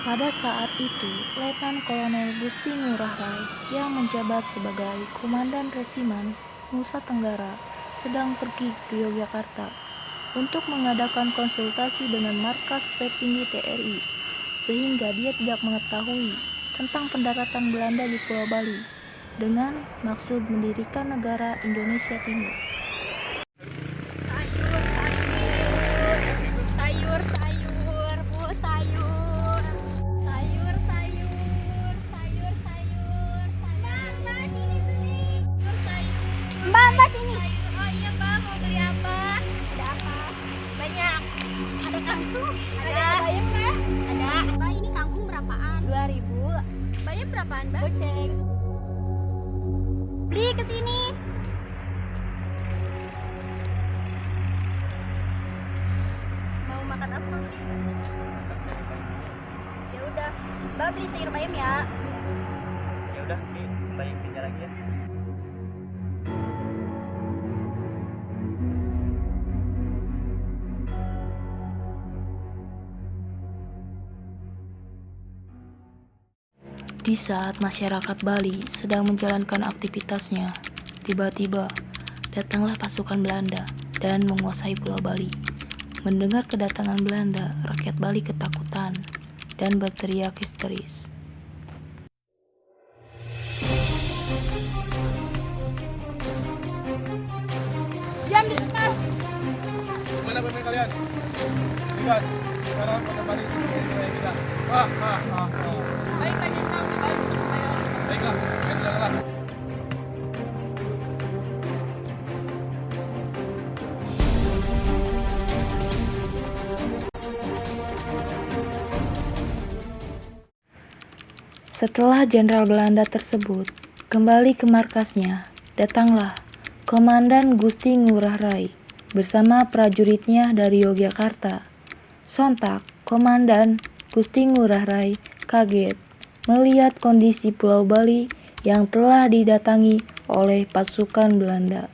Pada saat itu, Letnan Kolonel Gusti Ngurah Rai yang menjabat sebagai Komandan Resimen Nusa Tenggara sedang pergi ke Yogyakarta untuk mengadakan konsultasi dengan markas tertinggi TRI, sehingga dia tidak mengetahui tentang pendaratan Belanda di Pulau Bali dengan maksud mendirikan negara Indonesia Timur. Mbak sini. Oh iya Mbak, mau beli apa? Ada apa? Banyak. Ada kangkung? Ada. Bayam Mbak? Ada. Mbak, ini kangkung berapaan? 2.000. Bayam berapaan Mbak? Goceng. Beli ke sini. Mau makan apa? Ya udah. Mbak beli sayur bayam ya. Ya udah, bayam pindah lagi ya. Di saat masyarakat Bali sedang menjalankan aktivitasnya, tiba-tiba datanglah pasukan Belanda dan menguasai Pulau Bali. Mendengar kedatangan Belanda, rakyat Bali ketakutan dan berteriak histeris. Diam di depan. Mana pemain kalian? Lihat, sekarang pada Bali seperti kayak kita. Baik Raden Bang, baik. Baiklah, kita jalanlah. Setelah jenderal Belanda tersebut kembali ke markasnya, datanglah Komandan Gusti Ngurah Rai bersama prajuritnya dari Yogyakarta. Sontak, Komandan Gusti Ngurah Rai kaget melihat kondisi Pulau Bali yang telah didatangi oleh pasukan Belanda.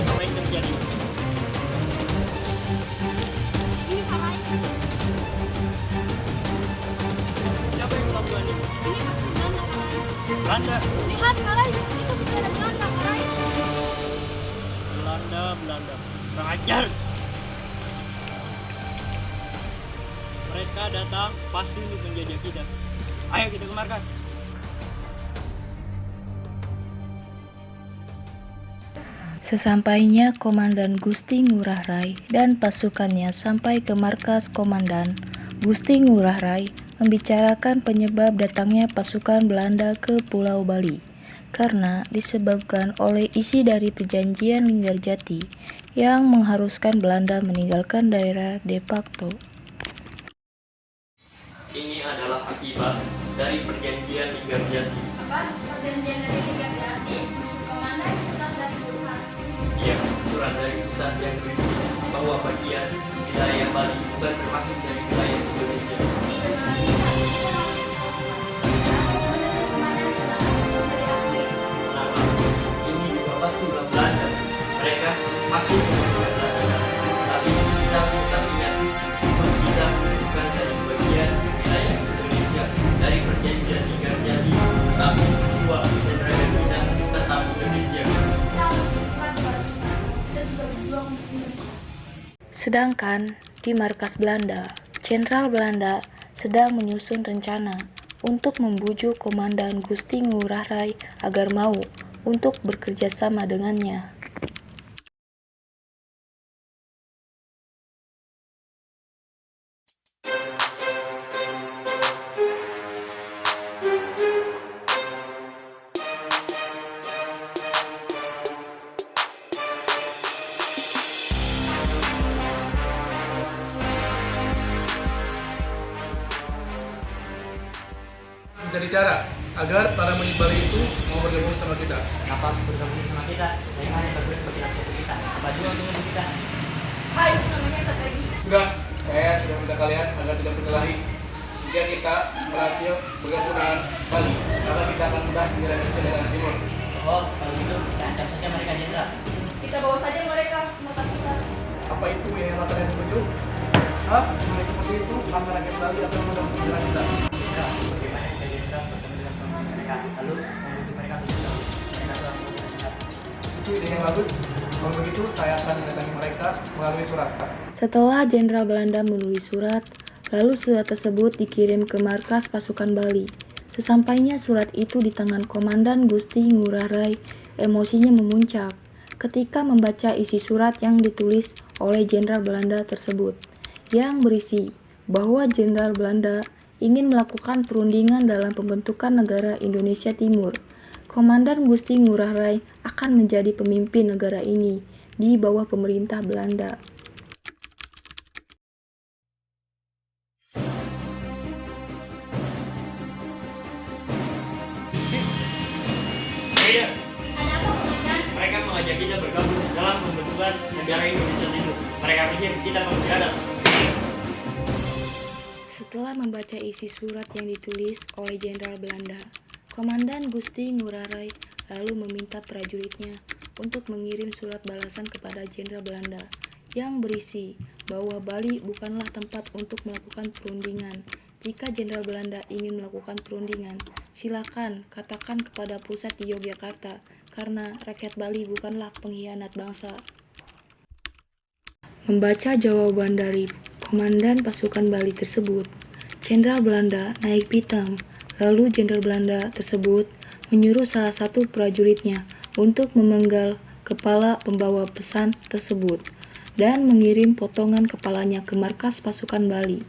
Apa yang terjadi? Ini Pak Rai. Siapa yang melakukan ini? Ini pasti Belanda Pak Rai. Belanda. Lihat Pak Rai, itu bendera Belanda Pak Rai. Belanda. Kurang ajar. Mereka datang pasti untuk menjajah kita. Ayo kita ke markas. Sesampainya Komandan Gusti Ngurah Rai dan pasukannya sampai ke markas Komandan, Gusti Ngurah Rai membicarakan penyebab datangnya pasukan Belanda ke Pulau Bali, karena disebabkan oleh isi dari perjanjian Linggarjati yang mengharuskan Belanda meninggalkan daerah de facto. Ini adalah akibat dari perjanjian Linggarjati. Apa? Perjanjian dari Linggarjati? Kemana surat dari pusat? Iya, surat dari pusat yang berisi bahwa bagian wilayah Bali bukan termasuk dari wilayah Indonesia. Kenapa? Ini juga pasti ulah Belanda. Mereka pasti membuat Belanda. Tapi kita harus tetap ingat, meskipun kita bukan dari bagian wilayah Indonesia dari perjanjian Linggarjati, tapi jiwa dan raga kita tetap Indonesia. Sedangkan di markas Belanda, Jenderal Belanda sedang menyusun rencana untuk membujuk Komandan Gusti Ngurah Rai agar mau untuk bekerja sama dengannya. Mencari cara agar para monyet Bali itu mau bergabung sama kita. Kenapa harus bergabung sama kita? Mereka hanya bergabung sebagai satu kita. Apa juga untuk kita? Hai, namanya strategi. Sudah, saya sudah minta kalian agar tidak berkelahi. Jika kita berhasil bergabung dengan Bali, maka kita akan mudah menyerang Indonesia dari arah timur. Oh, kalau gitu kita ancam saja mereka, Jenderal. Kita bawa saja mereka ke pasukan. Apa itu yang akan yang tuju? Hah? Mulai seperti itu, maka rakyat Bali akan mudah menyerang kita. Jenderal, bagaimana jika Jenderal bertemu dengan pemimpin mereka, lalu membunuh mereka lebih dahulu? Mereka telah mengutuk Jenderal. Itu ide yang bagus. Kalau begitu, saya akan mendatangi mereka melalui surat. Setelah Jenderal Belanda menulis surat, lalu surat tersebut dikirim ke markas pasukan Bali. Sesampainya surat itu di tangan Komandan Gusti Ngurah Rai, emosinya memuncak ketika membaca isi surat yang ditulis oleh Jenderal Belanda tersebut, yang berisi bahwa Jenderal Belanda ingin melakukan perundingan dalam pembentukan negara Indonesia Timur. Komandan Gusti Ngurah Rai akan menjadi pemimpin negara ini di bawah pemerintah Belanda. Tidak, Ada apa, Komandan? mereka mengajak kita bergabung dalam pembentukan negara Indonesia Timur. Mereka pikir kita pengkhianat. Setelah membaca isi surat yang ditulis oleh Jenderal Belanda, Komandan Gusti Ngurah Rai lalu meminta prajuritnya untuk mengirim surat balasan kepada Jenderal Belanda yang berisi bahwa Bali bukanlah tempat untuk melakukan perundingan. Jika Jenderal Belanda ingin melakukan perundingan, silakan katakan kepada pusat di Yogyakarta, karena rakyat Bali bukanlah pengkhianat bangsa. Membaca jawaban dari komandan pasukan Bali tersebut, Jenderal Belanda naik pitam. Lalu Jenderal Belanda tersebut menyuruh salah satu prajuritnya untuk memenggal kepala pembawa pesan tersebut dan mengirim potongan kepalanya ke markas pasukan Bali.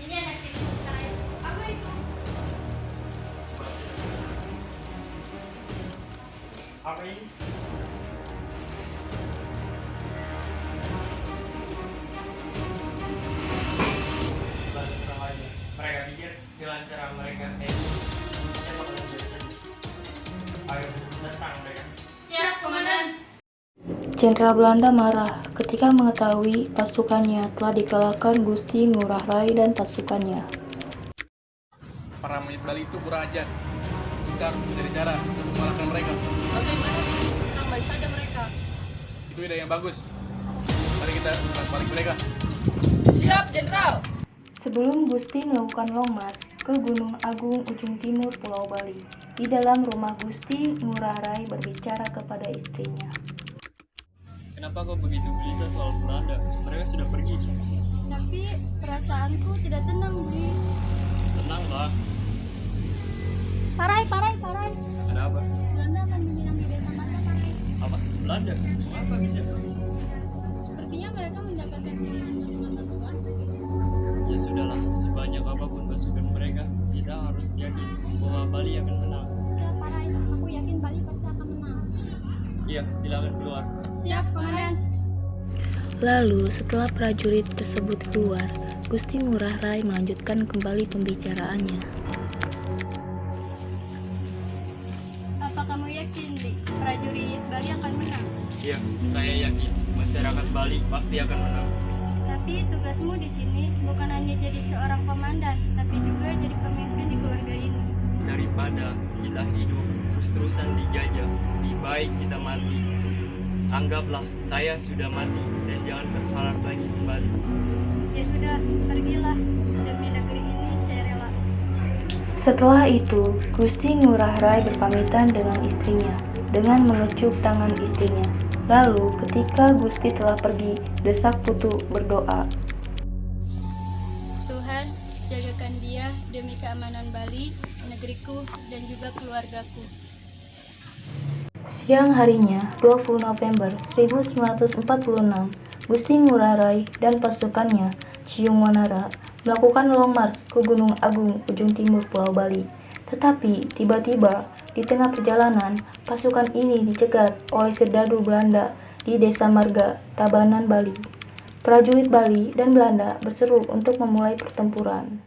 Ini anak kecil saya. Apa itu? Apa ini? Baru kurang aja. Mereka pikir dengan cara mereka kita bakalan jadi saja. Ayo, kita serang mereka. Siap, Komandan. Jenderal Belanda marah ketika mengetahui pasukannya telah dikalahkan Gusti Ngurah Rai dan pasukannya. Para monyet Bali itu kurang ajar. Kita harus mencari cara untuk mengalahkan mereka. Bagaimana? Serang balik saja mereka. Itu ide yang bagus. Mari kita serang balik mereka. Siap, Jenderal. Sebelum Gusti melakukan long march ke Gunung Agung ujung timur Pulau Bali, di dalam rumah Gusti Ngurah Rai berbicara kepada istrinya. Kenapa kau begitu gelisah soal Belanda? Mereka sudah pergi. Tapi perasaanku tidak tenang, Bli. Tenanglah. Parai. Ada apa? Belanda akan menyerang di desa Marga, Parai. Apa? Belanda? Mengapa bisa? Sepertinya mereka mendapatkan kiriman pasukan bantuan. Ya sudahlah, sebanyak apapun pasukan mereka, kita harus yakin bahwa Bali akan menang. Siap, Parai. Aku yakin Bali pasti akan menang. Iya, silakan keluar. Siap, Komandan. Lalu setelah prajurit tersebut keluar, Gusti Ngurah Rai melanjutkan kembali pembicaraannya. Apa kamu yakin, Bli? Prajurit Bali akan menang? Iya, saya yakin masyarakat Bali pasti akan menang. Tapi tugasmu di sini bukan hanya jadi seorang komandan, tapi juga jadi pemimpin di keluarga ini. Daripada kita hidup terus-terusan dijajah, lebih baik kita mati. Anggaplah saya sudah mati dan jangan berharap lagi kembali. Ya sudah, pergilah. Demi negeri ini saya rela. Setelah itu, Gusti Ngurah Rai berpamitan dengan istrinya dengan mengecup tangan istrinya. Lalu ketika Gusti telah pergi, Desak Putu berdoa. Tuhan, jagakan dia demi keamanan Bali, negeriku, dan juga keluargaku. Siang harinya, 20 November 1946, Gusti Ngurah Rai dan pasukannya, Ciung Wanara, melakukan long march ke Gunung Agung ujung timur Pulau Bali. Tetapi tiba-tiba di tengah perjalanan, pasukan ini dicegat oleh serdadu Belanda di Desa Marga, Tabanan, Bali. Prajurit Bali dan Belanda berseru untuk memulai pertempuran.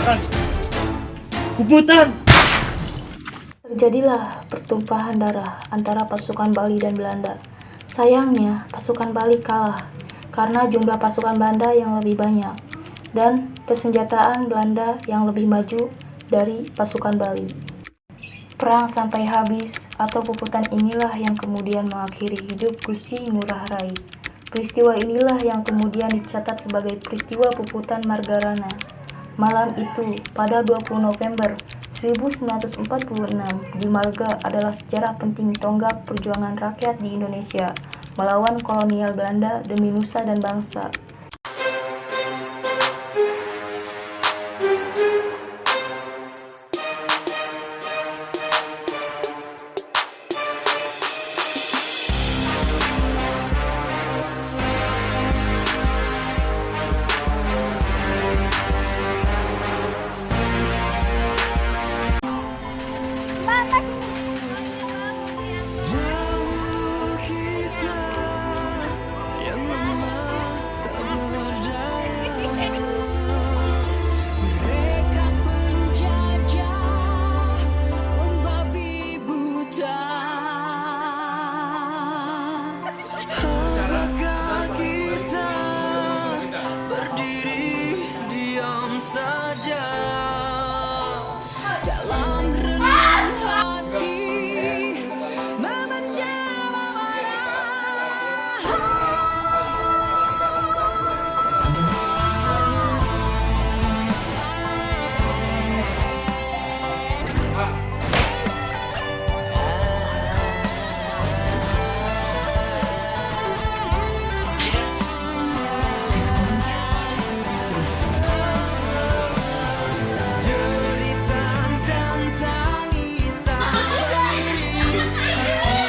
katakan. Kubutan! Terjadilah pertumpahan darah antara pasukan Bali dan Belanda. Sayangnya, pasukan Bali kalah karena jumlah pasukan Belanda yang lebih banyak dan persenjataan Belanda yang lebih maju dari pasukan Bali. Perang sampai habis atau puputan inilah yang kemudian mengakhiri hidup Gusti Ngurah Rai. Peristiwa inilah yang kemudian dicatat sebagai peristiwa puputan Margarana. Malam itu, pada 20 November 1946, di Marga adalah sejarah penting tonggak perjuangan rakyat di Indonesia melawan kolonial Belanda demi nusa dan bangsa. Mereka penjajah membabi buta. Apakah kita berdiri diam saja dalam relung hati memendam amarah? Jeritan dan tangisan beriris hati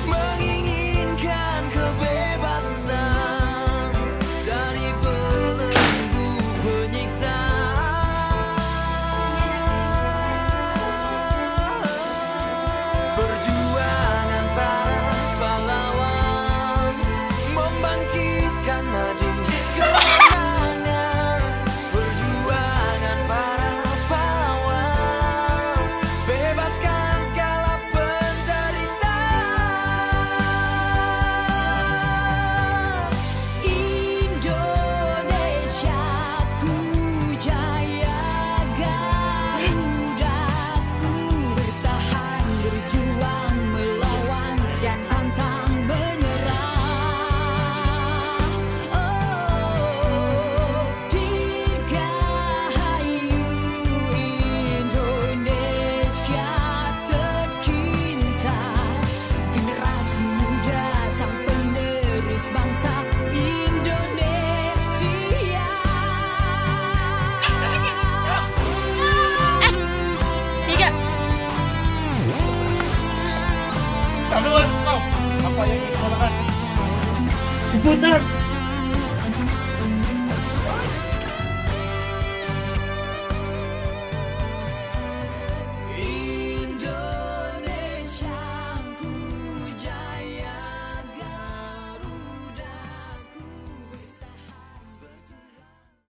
menginginkan kebebasan dari belenggu penyiksa. Perjuangan para pahlawan membangkitkan nadi kemenangan. Perjuangan para pahlawan bebaskan segala penderitaan. Indonesia ku jaya, Garudaku bertahan, berjuang melawan dan pantang menyerah. Oh, dirgahayu Indonesia tercinta, generasi muda sang penerus bangsa Indonesia. Tiga. Kau, apa yang ingin kau katakan? Kubutan!